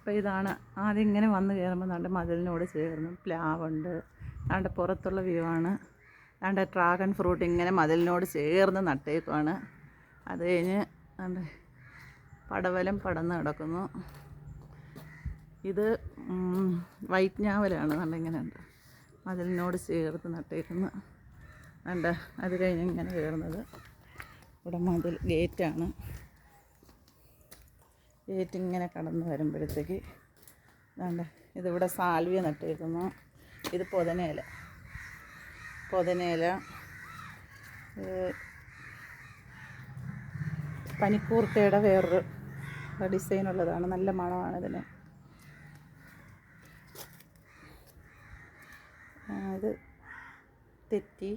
അപ്പോൾ ഇതാണ് ആദ്യം ഇങ്ങനെ വന്ന് കയറുമ്പോൾ നമ്മുടെ മതിലിനോട് ചേർന്ന് പ്ലാവുണ്ട്. അതിൻ്റെ പുറത്തുള്ള വ്യൂ ആണ്. അതിൻ്റെ ഡ്രാഗൺ ഫ്രൂട്ട് ഇങ്ങനെ മതിലിനോട് ചേർന്ന് നട്ടേക്കുവാണ്. അത് കഴിഞ്ഞ് അതിൻ്റെ പടവലം പടന്ന് കിടക്കുന്നു. ഇത് വൈറ്റ് ഞാവലാണ്. ഇങ്ങനെ ഉണ്ട്, മതിലിനോട് ചേർത്ത് നട്ടേക്കുന്നു. ഉണ്ട്. അത് കഴിഞ്ഞ് ഇങ്ങനെ കയറുന്നത് ഇവിടെ മതിൽ ഗേറ്റാണ്. ഗേറ്റ് ഇങ്ങനെ കടന്ന് വരുമ്പോഴത്തേക്ക് വേണ്ട ഇതിവിടെ സാൽവിയ നട്ടേക്കുന്നു. ഇത് പൊതനയില പനിക്കൂർക്കയുടെ വേറൊരു ഡിസൈനുള്ളതാണ്. നല്ല മണമാണ് ഇതിന്. ഇത് തെറ്റി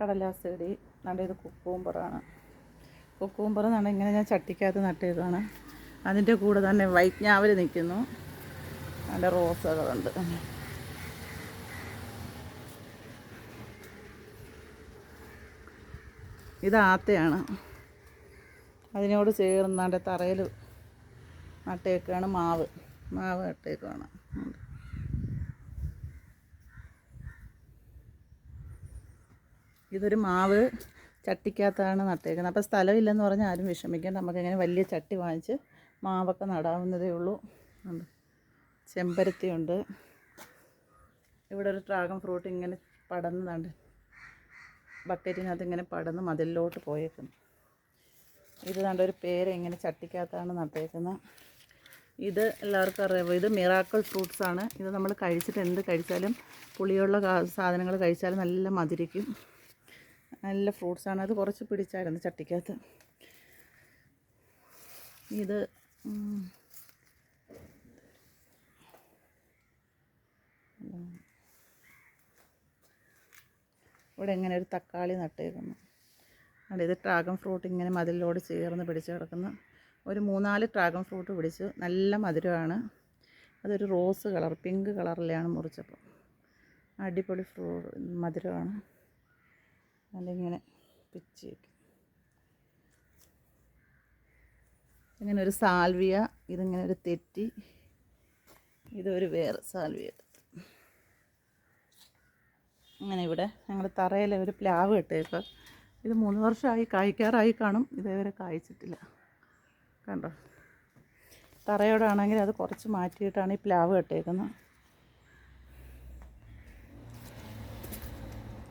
കടലാസ് ചെടി. നല്ല ഇത് കുക്കുംബറാണ്. കുക്കുംബർ എന്നാണ് ഇങ്ങനെ ഞാൻ ചട്ടിക്കകത്ത് നട്ടേക്കാണ്. അതിൻ്റെ കൂടെ തന്നെ വൈറ്റ് ഞാവൽ നിൽക്കുന്നു. അതിൻ്റെ റോസകളുണ്ട്. ഇത് ആത്തയാണ്. അതിനോട് ചേർന്നാണ്ട് തറയിൽ നട്ടേക്കാണ്. മാവ് നട്ടേക്കാണ്. ഇതൊരു മാവ് ചട്ടിക്കകത്താണ് നട്ടേക്കുന്നത്. അപ്പോൾ സ്ഥലമില്ലെന്ന് പറഞ്ഞാൽ ആരും വിഷമിക്കേണ്ട. നമുക്കിങ്ങനെ വലിയ ചട്ടി വാങ്ങിച്ച് മാവൊക്കെ നടാവുന്നതേ ഉള്ളൂ. ചെമ്പരത്തിയുണ്ട്. ഇവിടെ ഒരു ഡ്രാഗൺ ഫ്രൂട്ട് ഇങ്ങനെ പടന്നുണ്ട്. ബക്കറ്റിനകത്ത് ഇങ്ങനെ പടന്ന് മതിലിലോട്ട് പോയേക്കുന്നു. ഇത് കണ്ട ഒരു പേര ഇങ്ങനെ ചട്ടിക്കകത്താണ് നട്ടേക്കുന്നത്. ഇത് എല്ലാവർക്കും അറിയാമോ, ഇത് മിറാക്കിൾ ഫ്രൂട്ട്സാണ്. ഇത് നമ്മൾ കഴിച്ചിട്ട് എന്ത് കഴിച്ചാലും, പുളിയുള്ള സാധനങ്ങൾ കഴിച്ചാലും നല്ല മധുരിക്കും. നല്ല ഫ്രൂട്ട്സാണ്. അത് കുറച്ച് പിടിച്ചായിരുന്നു ചട്ടിക്കകത്ത്. ഇത് ഇവിടെ ഇങ്ങനെ ഒരു തക്കാളി നട്ടേക്കുന്നു. അവിടെ ഇത് ഡ്രാഗൺ ഫ്രൂട്ട് ഇങ്ങനെ മതിലിനോട് ചേർന്ന് പിടിച്ച് കിടക്കുന്നു. ഒരു 3-4 ഡ്രാഗൺ ഫ്രൂട്ട് പിടിച്ചു. നല്ല മധുരമാണ്. അതൊരു റോസ് കളർ, പിങ്ക് കളറിലാണ് മുറിച്ചപ്പോൾ. അടിപൊളി മധുരമാണ്. അതിങ്ങനെ പിച്ച് വയ്ക്കും. ഇങ്ങനെ ഒരു സാൽവിയ. ഇതിങ്ങനെ ഒരു തെറ്റി. ഇതൊരു വേറെ സാൽവിയ. അങ്ങനെ ഇവിടെ ഞങ്ങൾ തറയിൽ ഒരു പ്ലാവ് ഇട്ടേക്കുക. ഇത് 3 വർഷമായി, കായ്ക്കാറായി കാണും. ഇതേവരെ കായ്ച്ചിട്ടില്ല. കണ്ടോ, തറയോടാണെങ്കിൽ അത് കുറച്ച് മാറ്റിയിട്ടാണ് ഈ പ്ലാവ് ഇട്ടേക്കുന്നത്.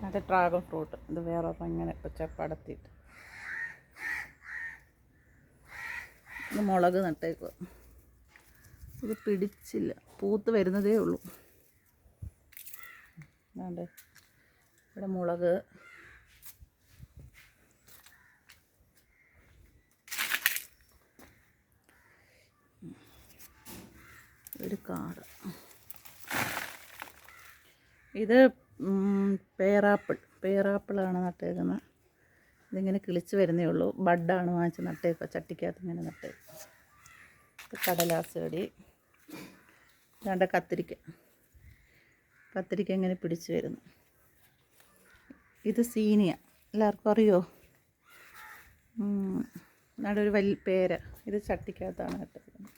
അത് ഡ്രാഗൺ ഫ്രൂട്ട്. ഇത് വേറെ ഇങ്ങനെ പടത്തിയിട്ട്. ഇത് മുളക് നട്ടേക്കുക. ഇത് പിടിച്ചില്ല, പൂത്ത് വരുന്നതേ ഉള്ളൂ. അതാണ്ട് ഇവിടെ മുളക്. ഒരു കാട്. ഇത് പേറാപ്പിളാണ് നട്ടേക്കുന്നത്. ഇതിങ്ങനെ കിളിച്ച് വരുന്നേ ഉള്ളൂ. ബഡാണ് വാങ്ങിച്ച് നട്ടേക്കുക. ചട്ടിക്കകത്ത് ഇങ്ങനെ നട്ടേക്കുക. കടലാസ് ചെടി. വേണ്ട കത്തിരിക്ക ഇങ്ങനെ പിടിച്ച് വരുന്നു. ഇത് സീനിയ. എല്ലാവർക്കും അറിയോ? അവിടെ ഒരു വലിയ പേര. ഇത് ചട്ടിക്കകത്താണ് നട്ടേക്കുന്നത്.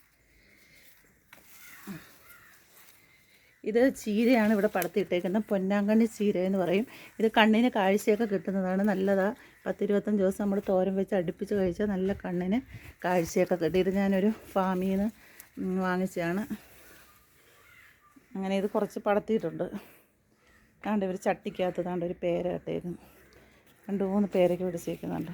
ഇത് ചീരയാണ് ഇവിടെ പടത്തിയിട്ടേക്കുന്നത്. പൊന്നാങ്കണ്ണി ചീര എന്ന് പറയും. ഇത് കണ്ണിന് കാഴ്ചയൊക്കെ കിട്ടുന്നതാണ്. നല്ലതാണ്. 10-25 ദിവസം നമ്മൾ തോരൻ വെച്ച് അടുപ്പിച്ച് കഴിച്ചാൽ നല്ല കണ്ണിന് കാഴ്ചയൊക്കെ കിട്ടും. ഇത് ഞാനൊരു ഫാമിൽ നിന്ന് വാങ്ങിച്ചതാണ്. അങ്ങനെ ഇത് കുറച്ച് പടത്തിയിട്ടുണ്ട്. താണ്ട് ഒരു ചട്ടിക്കകത്ത് താണ്ട് ഒരു പേര ഇട്ടേക്കുന്നു. 2-3 പേരയ്ക്ക് പിടിച്ചേക്കുന്നുണ്ട്.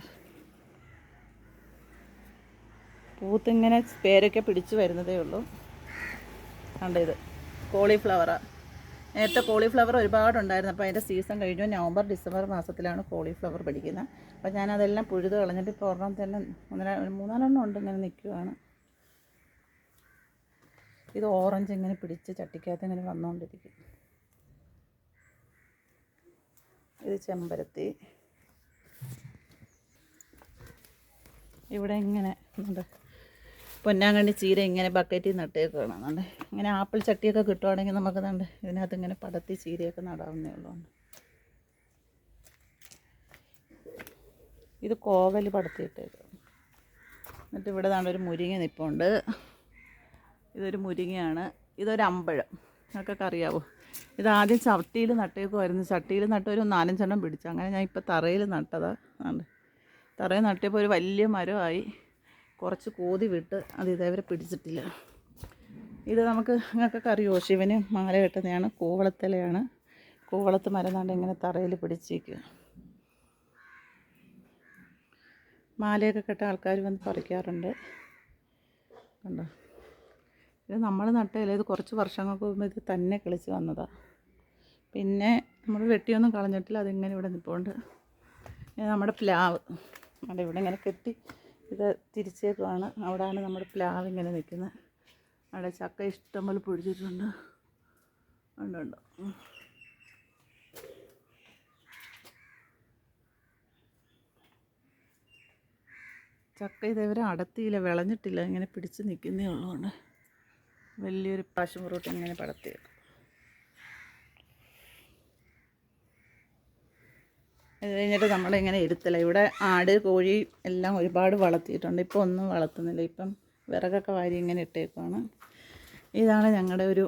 പൂത്തിങ്ങനെ പേരൊക്കെ പിടിച്ച് വരുന്നതേ ഉള്ളൂ. താണ്ട് ഇത് കോളിഫ്ലവറാണ്. നേരത്തെ കോളിഫ്ലവർ ഒരുപാടുണ്ടായിരുന്നു. അപ്പോൾ അതിൻ്റെ സീസൺ കഴിഞ്ഞു. നവംബർ ഡിസംബർ മാസത്തിലാണ് കോളിഫ്ലവർ പിടിക്കുന്നത്. അപ്പോൾ ഞാനതെല്ലാം പുഴുത് കളഞ്ഞിട്ട് ഇപ്പോൾ ഒരെണ്ണം തന്നെ 3-4 ഉണ്ട് ഇങ്ങനെ നിൽക്കുകയാണ്. ഇത് ഓറഞ്ച് ഇങ്ങനെ പിടിച്ച് ചട്ടിക്കകത്ത് ഇങ്ങനെ വന്നുകൊണ്ടിരിക്കും. ഇത് ചെമ്പരത്തി. ഇവിടെ ഇങ്ങനെ ഉണ്ട് പൊന്നാങ്കണ്ണി ചീര. ഇങ്ങനെ ബക്കറ്റിൽ നട്ടേക്കുകയാണ്. ഇങ്ങനെ ആപ്പിൾ ചട്ടിയൊക്കെ കിട്ടുവാണെങ്കിൽ നമുക്ക് ഇതിനകത്ത് ഇങ്ങനെ പടത്തി ചീരയൊക്കെ നടാവുന്നേ ഉള്ളൂ. ഇത് കോവൽ പടത്തിയിട്ടേക്കുക. എന്നിട്ട് ഇവിടെ ദാണ്ട് ഒരു മുരിങ്ങ നിൽപ്പുണ്ട്. ഇതൊരു മുരിങ്ങയാണ്. ഇതൊരു അമ്പഴം. നിങ്ങൾക്കൊക്കെ അറിയാവോ? ഇതാദ്യം ചട്ടിയിൽ നട്ടേക്കുമായിരുന്നു. ചട്ടിയിൽ നട്ട് ഒരു 4-5 എണ്ണം പിടിച്ചു. അങ്ങനെ ഞാൻ ഇപ്പോൾ തറയിൽ നട്ടതാണ്. തറയിൽ നട്ടിയപ്പോൾ ഒരു വലിയ മരമായി. കുറച്ച് കോതി വിട്ട് അത് ഇതേവരെ പിടിച്ചിട്ടില്ല. ഇത് നിങ്ങൾക്കൊക്കെ അറിയുമോ? ശിവന് മാല കെട്ടുന്നതാണ്. കൂവളത്തിലയാണ്. കൂവളത്ത് മരം ദാണ്ട് ഇങ്ങനെ തറയിൽ പിടിച്ചിരിക്കുക. മാലയൊക്കെ കെട്ട ആൾക്കാർ വന്ന് പറിക്കാറുണ്ട്. കണ്ടോ? ഇത് നമ്മൾ നട്ടതല്ല. ഇത് കുറച്ച് വർഷങ്ങൾക്ക് മുമ്പ് ഇത് തന്നെ കിളിച്ച് വന്നതാണ്. പിന്നെ നമ്മൾ വെട്ടിയൊന്നും കളഞ്ഞിട്ടില്ല. അതിങ്ങനെ ഇവിടെ നിൽപ്പുണ്ട്. ഇത് നമ്മുടെ പ്ലാവ്. അവിടെ ഇവിടെ ഇങ്ങനെ കെട്ടി ഇത് തിരിച്ചേക്കുവാണ്. അവിടെയാണ് നമ്മുടെ പ്ലാവ് ഇങ്ങനെ നിൽക്കുന്നത്. അവിടെ ചക്ക ഇഷ്ടംപോലെ പൊടിച്ചിട്ടുണ്ട്. ഉണ്ടോ? ചക്ക ഇതേവരെ അടത്തിയില്ല, വിളഞ്ഞിട്ടില്ല. ഇങ്ങനെ പിടിച്ച് നിൽക്കുന്നേ ഉള്ളതുകൊണ്ട് വലിയൊരു പാഷൻ ഫ്രൂട്ട് ഇങ്ങനെ പടത്തി വെക്കും. അത് കഴിഞ്ഞിട്ട് നമ്മളിങ്ങനെ ഇരുത്തില്ല. ഇവിടെ ആട് കോഴി എല്ലാം ഒരുപാട് വളർത്തിയിട്ടുണ്ട്. ഇപ്പോൾ ഒന്നും വളർത്തുന്നില്ല. ഇപ്പം വിറകൊക്കെ വാരി ഇങ്ങനെ ഇട്ടേക്കുവാണ്. ഇതാണ് ഞങ്ങളുടെ ഒരു